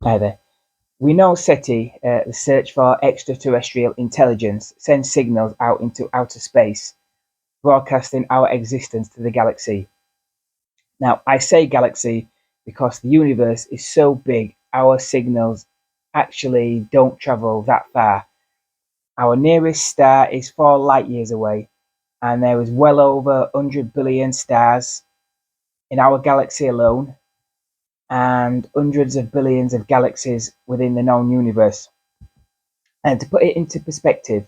Hi there. We know SETI, the search for extraterrestrial intelligence, sends signals out into outer space, broadcasting our existence to the galaxy. Now, I say galaxy because the universe is so big, our signals actually don't travel that far. Our nearest star is 4 light years away, and there is well over 100 billion stars in our galaxy alone, and hundreds of billions of galaxies within the known universe. And to put it into perspective,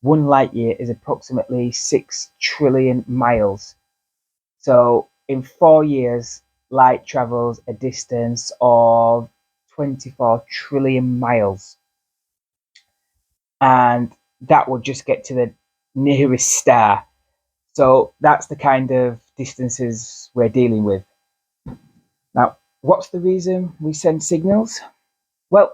1 light year is approximately 6 trillion miles. So in 4 years, light travels a distance of 24 trillion miles. And that would just get to the nearest star. So that's the kind of distances we're dealing with. Now, what's the reason we send signals? Well,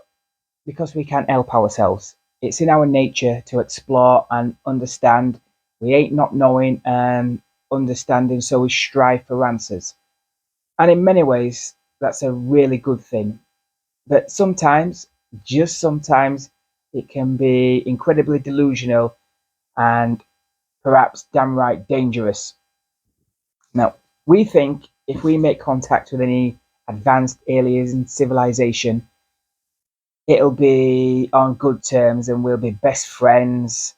because we can't help ourselves. It's in our nature to explore and understand. We ain't not knowing and understanding, so we strive for answers. And in many ways, that's a really good thing. But sometimes, just sometimes, it can be incredibly delusional and perhaps downright dangerous. Now, we think if we make contact with any advanced alien civilization, it'll be on good terms and we'll be best friends.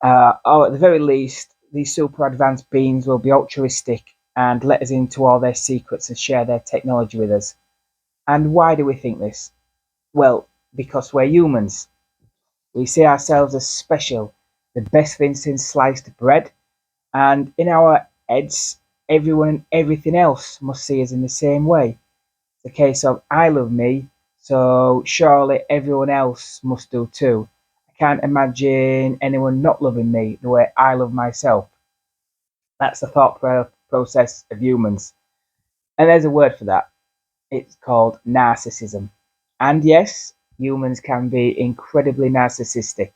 Or at the very least, these super advanced beings will be altruistic and let us into all their secrets and share their technology with us. And why do we think this? Well, because we're humans. We see ourselves as special, the best thing since sliced bread, and in our heads, everyone and everything else must see us in the same way. It's a case of I love me, so surely everyone else must do too. I can't imagine anyone not loving me the way I love myself. That's the process of humans. And there's a word for that. It's called narcissism. And yes, humans can be incredibly narcissistic.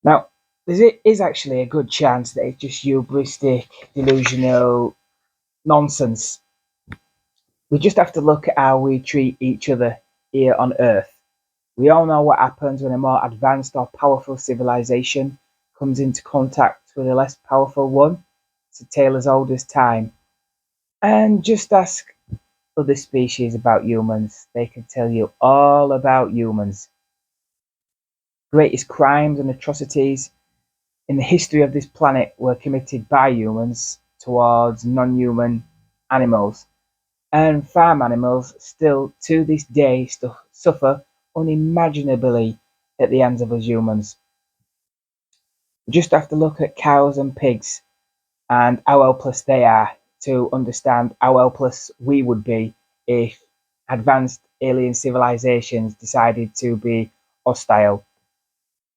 Now, there is actually a good chance that it's just hubristic, delusional nonsense. We just have to look at how we treat each other here on Earth. We all know what happens when a more advanced or powerful civilization comes into contact with a less powerful one. It's a tale as old as time. And just ask other species about humans. They can tell you all about humans. Greatest crimes and atrocities in the history of this planet were committed by humans towards non human animals. And farm animals still to this day suffer unimaginably at the hands of us humans. You just have to look at cows and pigs and how helpless they are to understand how helpless we would be if advanced alien civilizations decided to be hostile.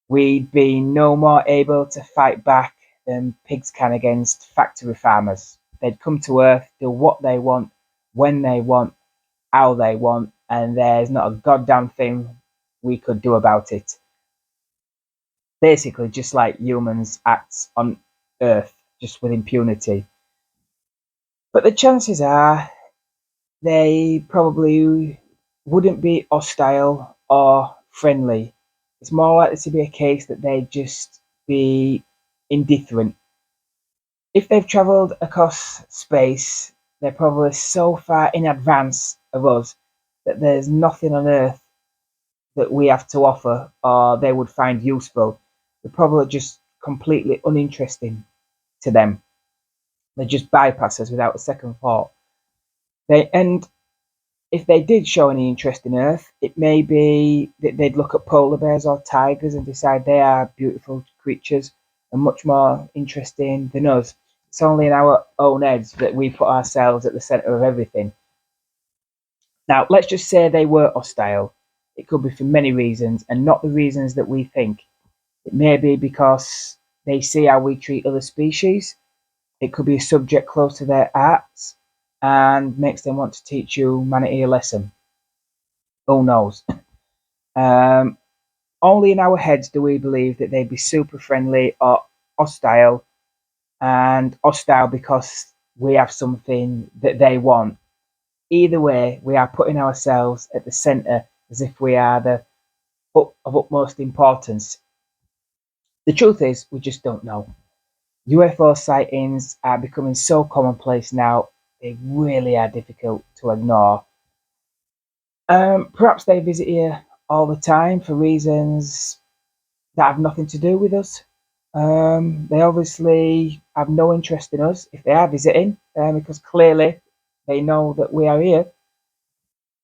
We'd be no more able to fight back than pigs can against factory farmers. They'd come to Earth, do what they want, when they want, how they want, and there's not a goddamn thing we could do about it. Basically, just like humans act on Earth, just with impunity. But the chances are they probably wouldn't be hostile or friendly. It's more likely to be a case that they'd just be indifferent. If they've travelled across space, they're probably so far in advance of us that there's nothing on Earth that we have to offer or they would find useful. They're probably just completely uninteresting to them. They just bypass us without a second thought. And if they did show any interest in Earth, it may be that they'd look at polar bears or tigers and decide they are beautiful creatures and much more interesting than us. It's only in our own heads that we put ourselves at the centre of everything. Now, let's just say they were hostile. It could be for many reasons and not the reasons that we think. It may be because they see how we treat other species. It could be a subject close to their hearts and makes them want to teach humanity a lesson. Who knows? Um, Only in our heads do we believe that they'd be super friendly or hostile, and hostile because we have something that they want. either way, we are putting ourselves at the centre as if we are of utmost importance. The truth is, we just don't know. UFO sightings are becoming so commonplace now, they really are difficult to ignore. Perhaps they visit here all the time for reasons that have nothing to do with us. They obviously have no interest in us if they are visiting, because clearly they know that we are here.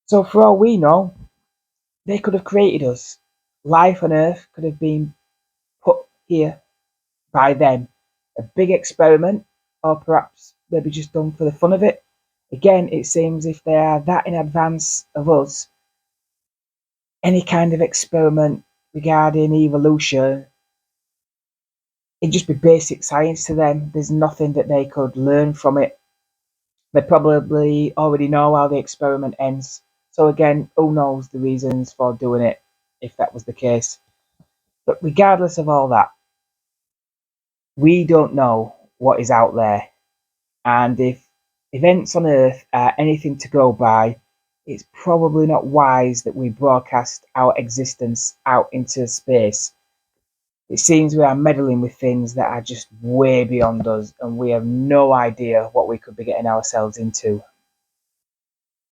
So, for all we know, they could have created us. Life on Earth could have been put here by them. A big experiment, or perhaps maybe just done for the fun of it. Again, it seems if they are that in advance of us, any kind of experiment regarding evolution, it'd just be basic science to them. There's nothing that they could learn from it. They probably already know how the experiment ends. So again, who knows the reasons for doing it if that was the case. But regardless of all that, we don't know what is out there. And if events on Earth are anything to go by, it's probably not wise that we broadcast our existence out into space. It seems we are meddling with things that are just way beyond us, and we have no idea what we could be getting ourselves into.